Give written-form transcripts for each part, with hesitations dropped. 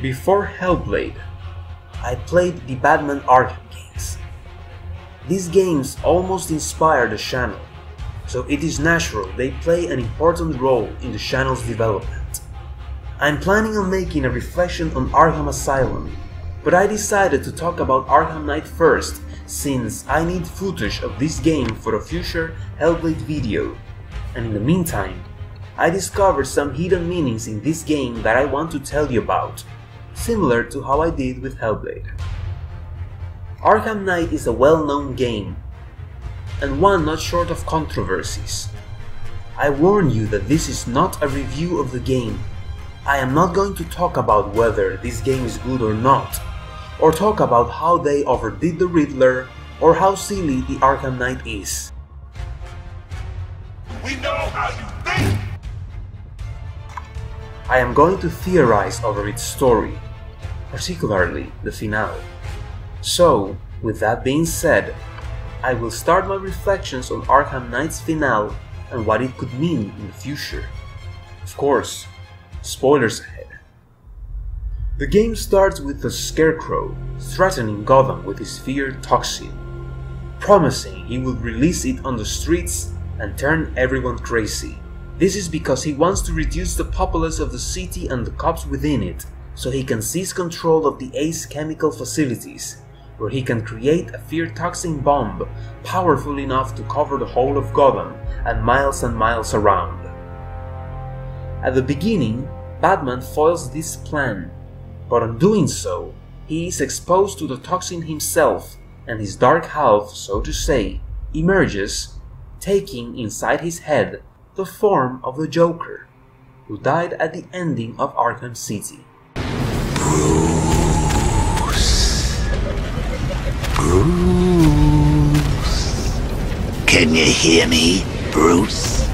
Before Hellblade, I played the Batman Arkham games. These games almost inspired the channel, so it is natural they play an important role in the channel's development. I'm planning on making a reflection on Arkham Asylum, but I decided to talk about Arkham Knight first since I need footage of this game for a future Hellblade video, and in the meantime, I discovered some hidden meanings in this game that I want to tell you about, similar to how I did with Hellblade. Arkham Knight is a well-known game, and one not short of controversies. I warn you that this is not a review of the game. I am not going to talk about whether this game is good or not, or talk about how they overdid the Riddler, or how silly the Arkham Knight is. We know how you think! I am going to theorize over its story, particularly the finale. So, with that being said, I will start my reflections on Arkham Knight's finale and what it could mean in the future. Of course, spoilers ahead. The game starts with the Scarecrow threatening Gotham with his fear toxin, promising he will release it on the streets and turn everyone crazy. This is because he wants to reduce the populace of the city and the cops within it, so he can seize control of the Ace chemical facilities, where he can create a fear toxin bomb powerful enough to cover the whole of Gotham and miles around. At the beginning, Batman foils this plan, but on doing so, he is exposed to the toxin himself, and his dark half, so to say, emerges, taking inside his head the form of the Joker, who died at the ending of Arkham City. Bruce. Can you hear me, Bruce?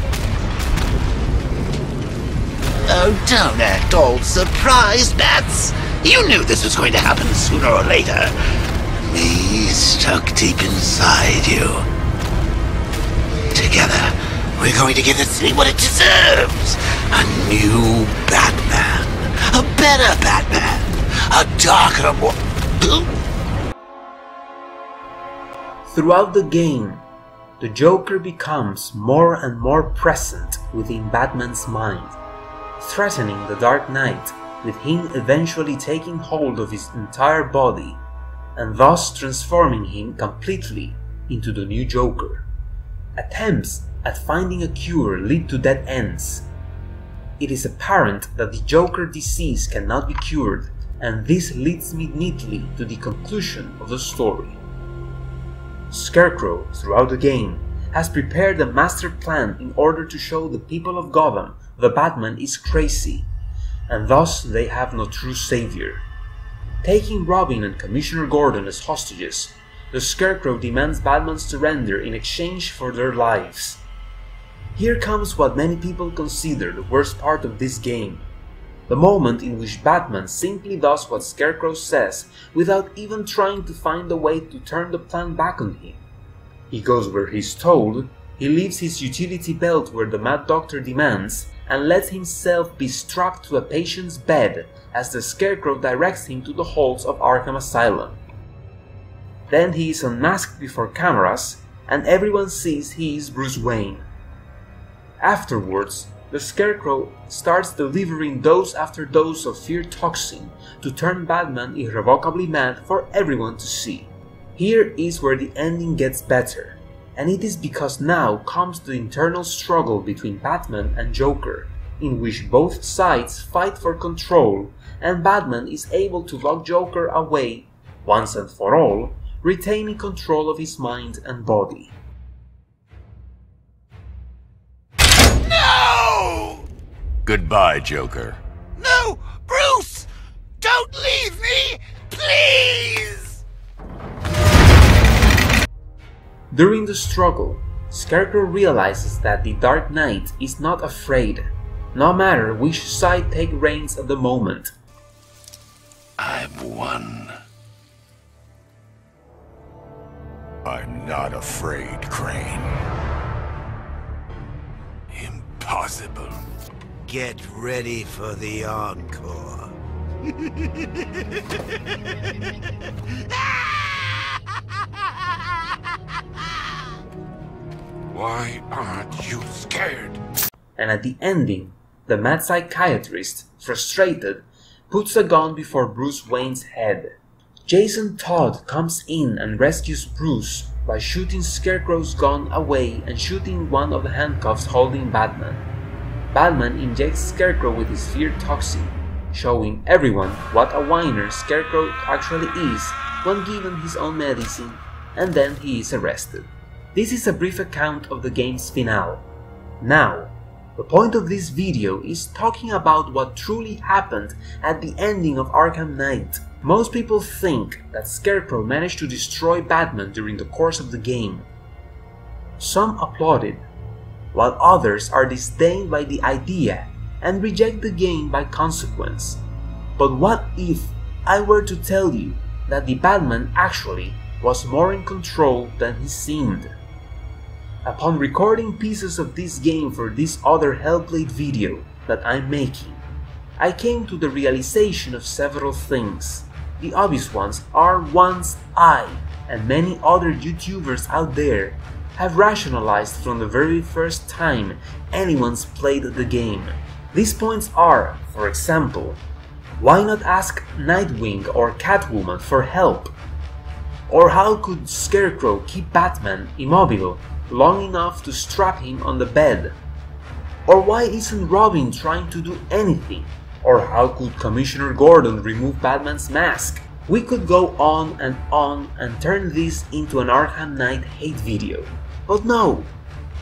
Oh, don't act all surprised, Bats. You knew this was going to happen sooner or later. Me stuck deep inside you. Together, we're going to give the city what it deserves. A new Batman. A better Batman. A darker one. Throughout the game, the Joker becomes more and more present within Batman's mind, threatening the Dark Knight, with him eventually taking hold of his entire body, and thus transforming him completely into the new Joker. Attempts at finding a cure lead to dead ends. It is apparent that the Joker disease cannot be cured, and this leads me neatly to the conclusion of the story. Scarecrow, throughout the game, has prepared a master plan in order to show the people of Gotham the Batman is crazy, and thus they have no true savior. Taking Robin and Commissioner Gordon as hostages, the Scarecrow demands Batman's surrender in exchange for their lives. Here comes what many people consider the worst part of this game, the moment in which Batman simply does what Scarecrow says without even trying to find a way to turn the plan back on him. He goes where he's told, he leaves his utility belt where the Mad Doctor demands, and lets himself be strapped to a patient's bed as the Scarecrow directs him to the halls of Arkham Asylum. Then he is unmasked before cameras, and everyone sees he is Bruce Wayne. Afterwards, the Scarecrow starts delivering dose after dose of fear toxin to turn Batman irrevocably mad for everyone to see. Here is where the ending gets better, and it is because now comes the internal struggle between Batman and Joker, in which both sides fight for control, and Batman is able to lock Joker away, once and for all, retaining control of his mind and body. No! Goodbye, Joker. No! Bruce! Don't leave me! Please! During the struggle, Scarecrow realizes that the Dark Knight is not afraid, no matter which side takes reins at the moment. I've won. I'm not afraid, Crane. Impossible. Get ready for the encore. Why aren't you scared? And at the ending, the mad psychiatrist, frustrated, puts a gun before Bruce Wayne's head. Jason Todd comes in and rescues Bruce by shooting Scarecrow's gun away and shooting one of the handcuffs holding Batman. Batman injects Scarecrow with his fear toxin, showing everyone what a whiner Scarecrow actually is when given his own medicine, and then he is arrested. This is a brief account of the game's finale. Now, the point of this video is talking about what truly happened at the ending of Arkham Knight. Most people think that Scarecrow managed to destroy Batman during the course of the game. Some applauded, while others are disdained by the idea and reject the game by consequence. But what if I were to tell you that the Batman actually was more in control than he seemed? Upon recording pieces of this game for this other Hellblade video that I'm making, I came to the realization of several things. The obvious ones are ones I and many other YouTubers out there have rationalized from the very first time anyone's played the game. These points are, for example, why not ask Nightwing or Catwoman for help? Or how could Scarecrow keep Batman immobile long enough to strap him on the bed? Or why isn't Robin trying to do anything? Or how could Commissioner Gordon remove Batman's mask? We could go on and turn this into an Arkham Knight hate video. But no,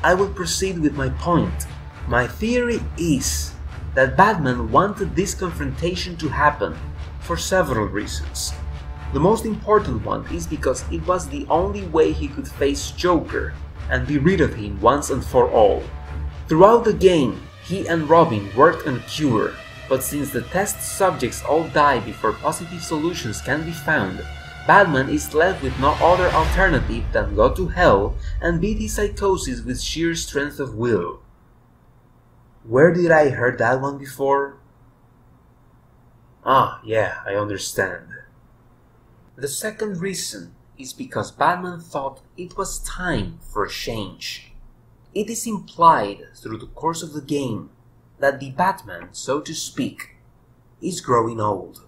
I will proceed with my point. My theory is that Batman wanted this confrontation to happen for several reasons. The most important one is because it was the only way he could face Joker and be rid of him once and for all. Throughout the game, he and Robin worked on a cure, but since the test subjects all die before positive solutions can be found, Batman is left with no other alternative than go to hell and beat his psychosis with sheer strength of will. Where did I heard that one before? Ah, yeah, I understand. The second reason is because Batman thought it was time for a change. It is implied through the course of the game that the Batman, so to speak, is growing old.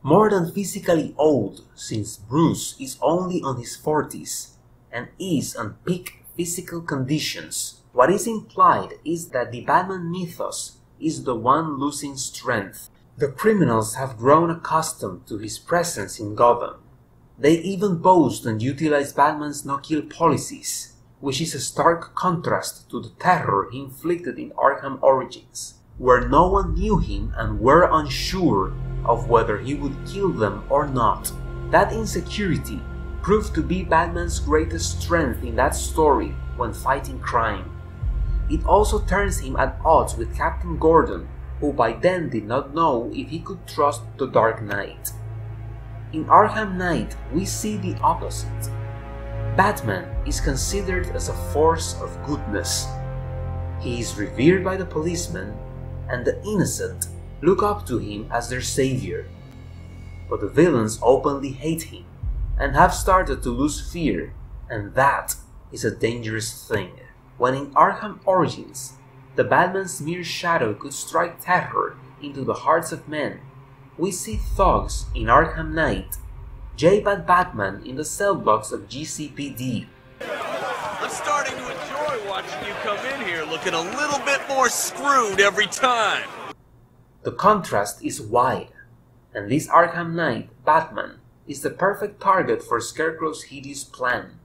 More than physically old, since Bruce is only on his 40s and is on peak physical conditions. What is implied is that the Batman mythos is the one losing strength. The criminals have grown accustomed to his presence in Gotham. They even boast and utilize Batman's no-kill policies, which is a stark contrast to the terror he inflicted in Arkham Origins, where no one knew him and were unsure of whether he would kill them or not. That insecurity proved to be Batman's greatest strength in that story when fighting crime. It also turns him at odds with Captain Gordon, who by then did not know if he could trust the Dark Knight. In Arkham Knight, we see the opposite. Batman is considered as a force of goodness. He is revered by the policemen, and the innocent look up to him as their savior. But the villains openly hate him, and have started to lose fear, and that is a dangerous thing. When in Arkham Origins, the Batman's mere shadow could strike terror into the hearts of men, we see thugs in Arkham Knight J-Bat Batman in the cell blocks of GCPD. I'm starting to enjoy watching you come in here looking a little bit more screwed every time. The contrast is wide, and this Arkham Knight Batman is the perfect target for Scarecrow's hideous plan.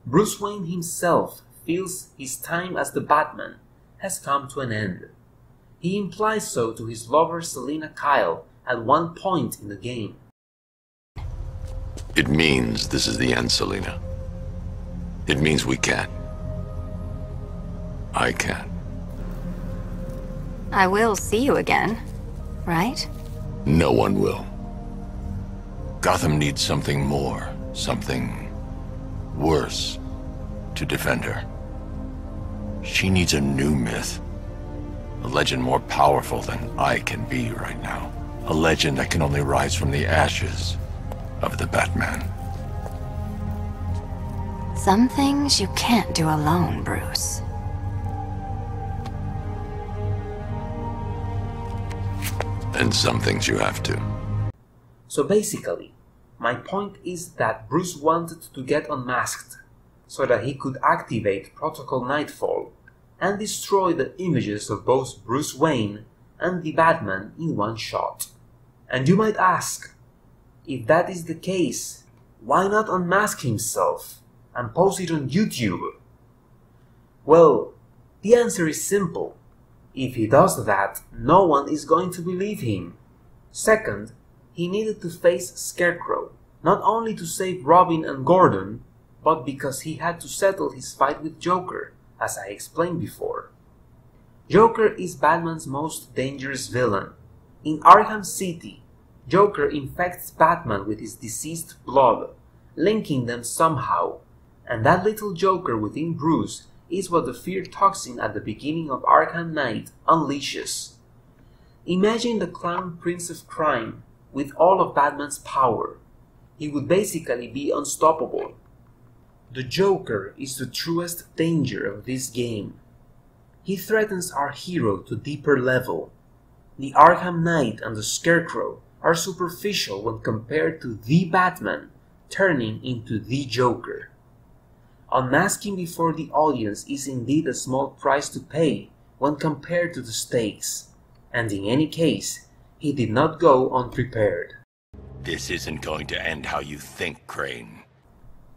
Bruce Wayne himself feels his time as the Batman has come to an end. He implies so to his lover Selina Kyle at one point in the game. It means this is the end, Selina. It means we can't. I can't. I will see you again, right? No one will. Gotham needs something more, something worse to defend her. She needs a new myth, a legend more powerful than I can be right now. A legend that can only rise from the ashes of the Batman. Some things you can't do alone, Bruce. And some things you have to. So basically, my point is that Bruce wanted to get unmasked so that he could activate Protocol Nightfall and destroy the images of both Bruce Wayne and the Batman in one shot. And you might ask, if that is the case, why not unmask himself and post it on YouTube? Well, the answer is simple. If he does that, no one is going to believe him. Second, he needed to face Scarecrow, not only to save Robin and Gordon, but because he had to settle his fight with Joker, as I explained before. Joker is Batman's most dangerous villain. In Arkham City, Joker infects Batman with his deceased blood, linking them somehow, and that little Joker within Bruce is what the fear toxin at the beginning of Arkham Knight unleashes. Imagine the clown prince of crime with all of Batman's power. He would basically be unstoppable. The Joker is the truest danger of this game. He threatens our hero to deeper level. The Arkham Knight and the Scarecrow are superficial when compared to the Batman turning into the Joker. Unmasking before the audience is indeed a small price to pay when compared to the stakes, and in any case, he did not go unprepared. This isn't going to end how you think, Crane.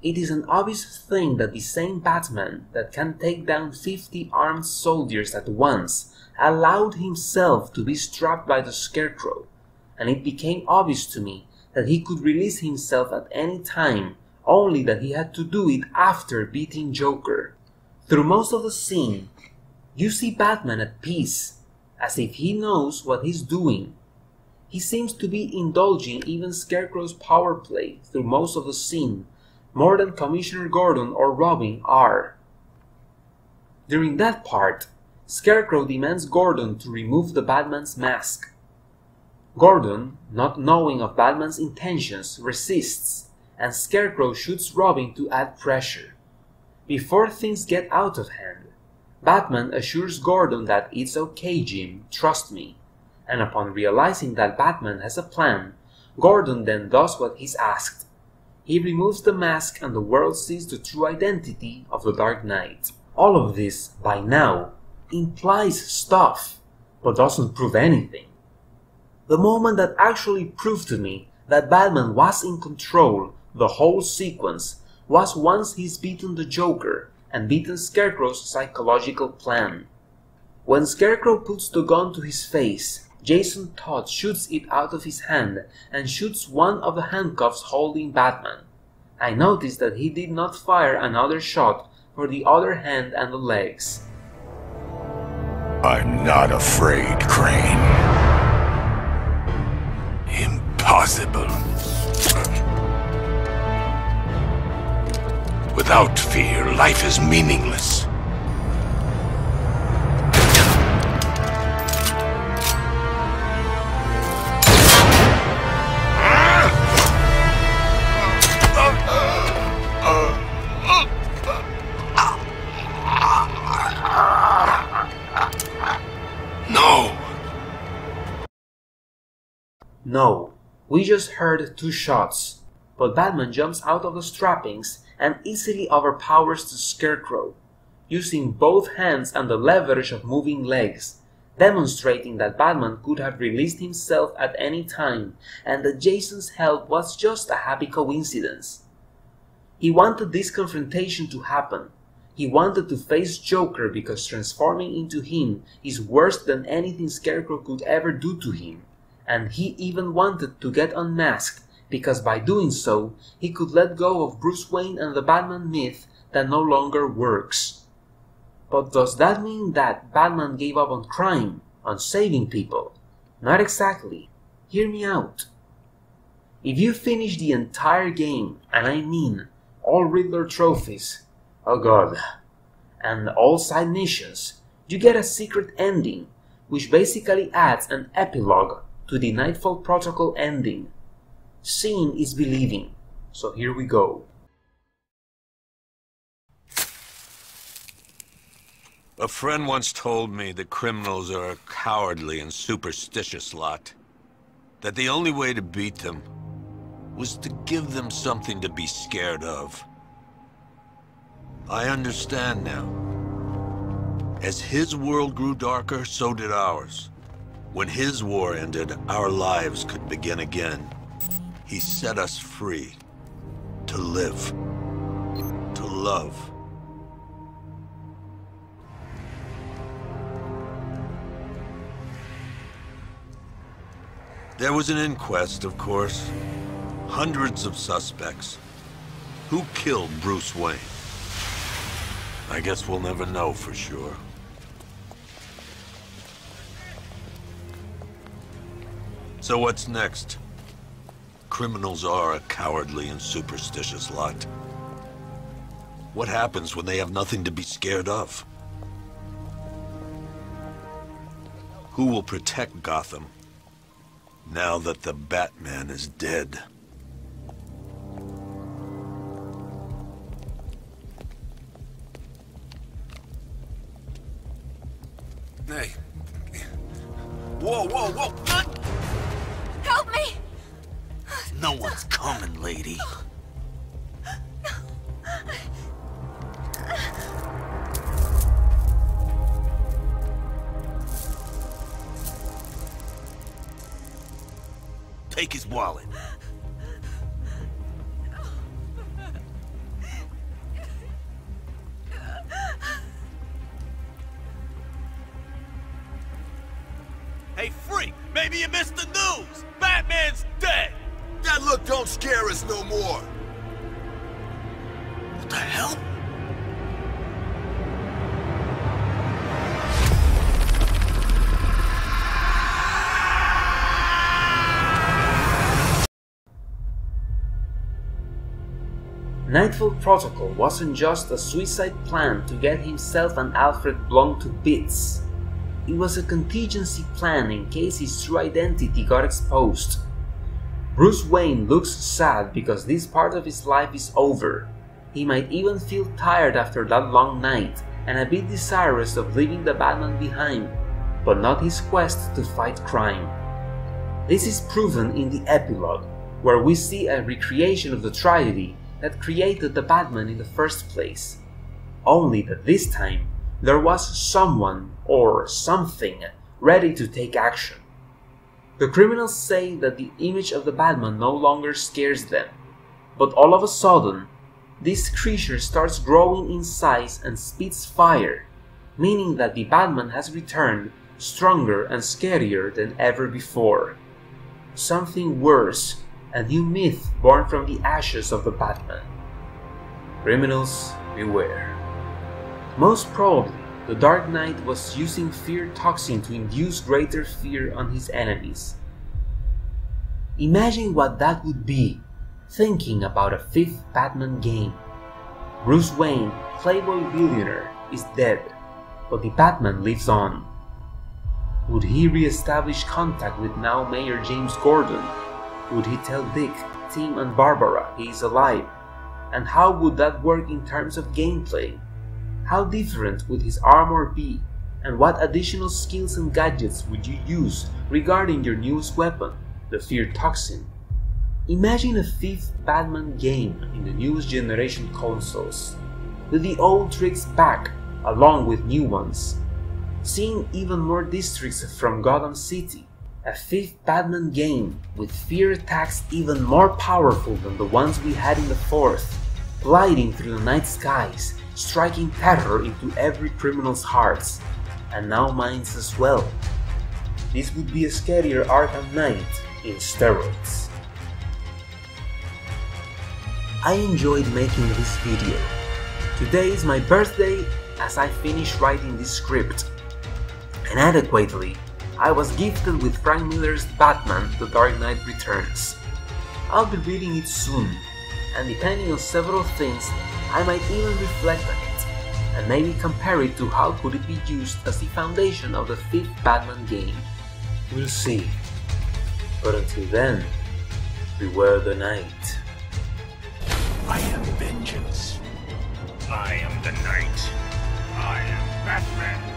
It is an obvious thing that the same Batman that can take down 50 armed soldiers at once allowed himself to be strapped by the Scarecrow, and it became obvious to me that he could release himself at any time, only that he had to do it after beating Joker. Through most of the scene, you see Batman at peace, as if he knows what he's doing. He seems to be indulging even Scarecrow's power play through most of the scene, more than Commissioner Gordon or Robin are. During that part, Scarecrow demands Gordon to remove the Batman's mask. Gordon, not knowing of Batman's intentions, resists, and Scarecrow shoots Robin to add pressure. Before things get out of hand, Batman assures Gordon that it's okay, Jim, trust me, and upon realizing that Batman has a plan, Gordon then does what he's asked. He removes the mask and the world sees the true identity of the Dark Knight. All of this, by now, implies stuff, but doesn't prove anything. The moment that actually proved to me that Batman was in control the whole sequence was once he's beaten the Joker and beaten Scarecrow's psychological plan. When Scarecrow puts the gun to his face, Jason Todd shoots it out of his hand and shoots one of the handcuffs holding Batman. I noticed that he did not fire another shot for the other hand and the legs. I'm not afraid, Crane. Impossible. Without fear, life is meaningless. No, we just heard 2 shots, but Batman jumps out of the strappings and easily overpowers the Scarecrow, using both hands and the leverage of moving legs, demonstrating that Batman could have released himself at any time and that Jason's help was just a happy coincidence. He wanted this confrontation to happen. He wanted to face Joker because transforming into him is worse than anything Scarecrow could ever do to him. And he even wanted to get unmasked, because by doing so, he could let go of Bruce Wayne and the Batman myth that no longer works. But does that mean that Batman gave up on crime, on saving people? Not exactly. Hear me out. If you finish the entire game, and I mean all Riddler trophies, oh god, and all side missions, you get a secret ending, which basically adds an epilogue to the Nightfall Protocol ending. Seeing is believing, so here we go. A friend once told me that criminals are a cowardly and superstitious lot. That the only way to beat them was to give them something to be scared of. I understand now. As his world grew darker, so did ours. When his war ended, our lives could begin again. He set us free. To live. To love. There was an inquest, of course. Hundreds of suspects. Who killed Bruce Wayne? I guess we'll never know for sure. So what's next? Criminals are a cowardly and superstitious lot. What happens when they have nothing to be scared of? Who will protect Gotham now that the Batman is dead? Hey. Whoa, whoa, whoa! Help me! No one's coming, lady. Take his wallet. Hey, freak! Maybe you missed the news! Batman's dead! That look don't scare us no more! What the hell? Nightfall Protocol wasn't just a suicide plan to get himself and Alfred blown to bits. It was a contingency plan in case his true identity got exposed. Bruce Wayne looks sad because this part of his life is over. He might even feel tired after that long night and a bit desirous of leaving the Batman behind, but not his quest to fight crime. This is proven in the epilogue, where we see a recreation of the tragedy that created the Batman in the first place. Only that this time, there was someone or something ready to take action. The criminals say that the image of the Batman no longer scares them, but all of a sudden, this creature starts growing in size and spits fire, meaning that the Batman has returned stronger and scarier than ever before. Something worse, a new myth born from the ashes of the Batman. Criminals, beware. Most probably, the Dark Knight was using fear toxin to induce greater fear on his enemies. Imagine what that would be, thinking about a fifth Batman game. Bruce Wayne, playboy billionaire, is dead, but the Batman lives on. Would he re-establish contact with now Mayor James Gordon? Would he tell Dick, Tim and Barbara he is alive? And how would that work in terms of gameplay? How different would his armor be? And what additional skills and gadgets would you use regarding your newest weapon, the Fear Toxin? Imagine a fifth Batman game in the newest generation consoles, with the old tricks back along with new ones. Seeing even more districts from Gotham City, a fifth Batman game with fear attacks even more powerful than the ones we had in the fourth, gliding through the night skies, striking terror into every criminal's hearts, and now minds as well. This would be a scarier Arkham Knight in steroids. I enjoyed making this video. Today is my birthday as I finish writing this script. Inadequately, I was gifted with Frank Miller's Batman: The Dark Knight Returns. I'll be reading it soon, and depending on several things, I might even reflect on it, and maybe compare it to how could it be used as the foundation of the fifth Batman game. We'll see. But until then, beware the night. I am vengeance. I am the Knight. I am Batman.